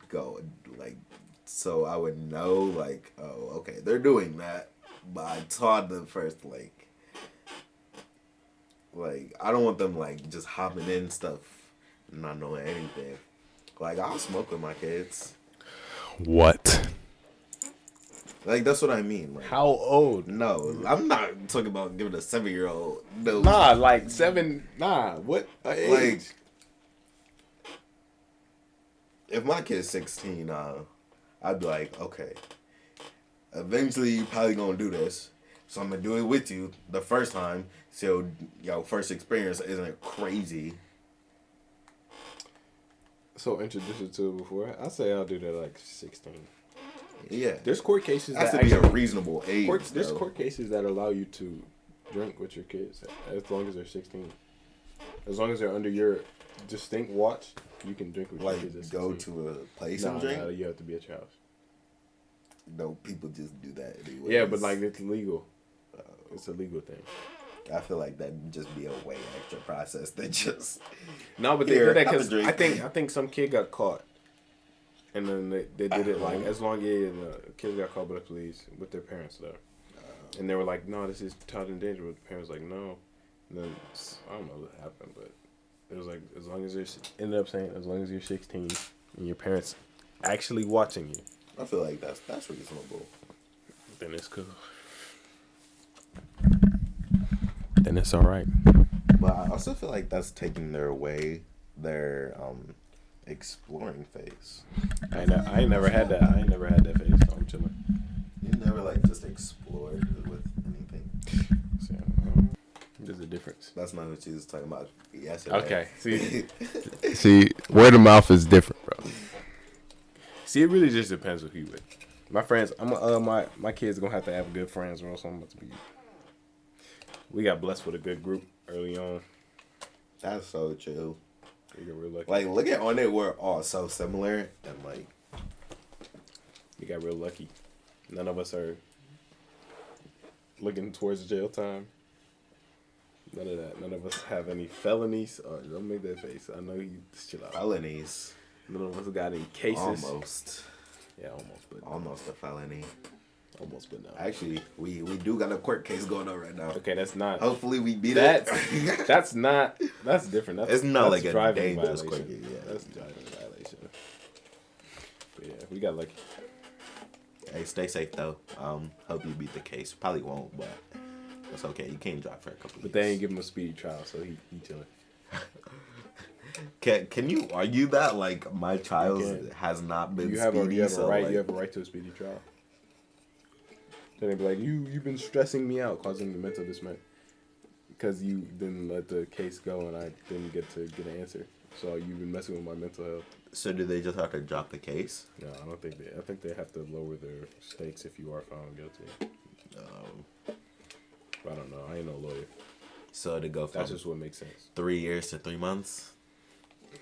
go like, so I would know like, oh okay, they're doing that, but I taught them first like I don't want them like just hopping in stuff, not knowing anything. Like I'll smoke with my kids. What? Like that's what I mean. Like, How old? no, I'm not talking about giving a 7-year-old. No, Nah, like 7. Nah, what age? like if my kid's 16, I'd be like, okay, eventually you probably gonna do this, so I'm gonna do it with you the first time, so your first experience isn't crazy. So introduce it to it before. I say I'll do that at like 16. Yeah, There's court cases it has that to be a actually, reasonable age. there's though. court cases that allow you to drink with your kids as long as they're 16. As long as they're under your distinct watch, you can drink with your Like kids at 16. go to a place and drink. Nah, you have to be at your house. No, people just do that anyway. Yeah, but like it's legal. It's a legal thing. I feel like that'd just be a way extra process than just. No, but they Here, did that have a because drink. I think some kid got caught, and then they did it like as long as the kids got caught by the police with their parents there, and they were like, no, this is child endangerment. The parents like, no, and then I don't know what happened, but it was like as long as you're ended up saying as long as you're 16 and your parents actually watching you, I feel like that's reasonable. then it's cool. Then it's all right. But I also feel like that's taking their exploring phase. I ain't never had that. I ain't never had that phase. So I'm chilling. You never like just explored with anything. So, there's a difference. That's not what you was talking about yesterday. Okay. See, word of mouth is different, bro. See, it really just depends with who you with. My friends, my kids gonna have to have good friends, or else I'm about to be. We got blessed with a good group early on. That's so true. We got real lucky. Like looking on it, we're all so similar, and like We got real lucky. None of us are looking towards jail time. None of that. None of us have any felonies. Oh, don't make that face. I know you. Just chill out. felonies. None of us got any cases. Almost. Yeah, almost, but Almost a felony. almost, but no. Actually, we do got a court case going on right now. Okay, that's not. Hopefully we beat That's it. that's not. That's different. That's, It's not that's like a driving dangerous violation. court case, yeah. That's driving violation. But yeah, we got lucky. Hey, stay safe though. Hope you beat the case. Probably won't, but that's okay. You can't drive for a couple. But they ain't give him a speedy trial, so he chilling. Can you argue that like my child can. has not been You have speedy? a so, right. like, You have a right to a speedy trial. Then they be like, you've been stressing me out, causing the mental distress, because you didn't let the case go, and I didn't get to get an answer. So you've been messing with my mental health. So do they just have to drop the case? No, I don't think they. I think they have to lower their stakes if you are found guilty. But I don't know. I ain't no lawyer. So to go from That's just what makes sense. 3 years to 3 months.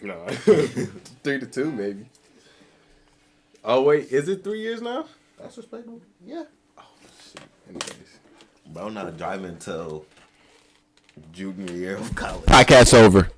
No, 3 to 2 maybe. Oh wait, is it 3 years now? That's respectable. Yeah. Oh shit. Anyways, Bro, not driving till junior year of college. podcast over.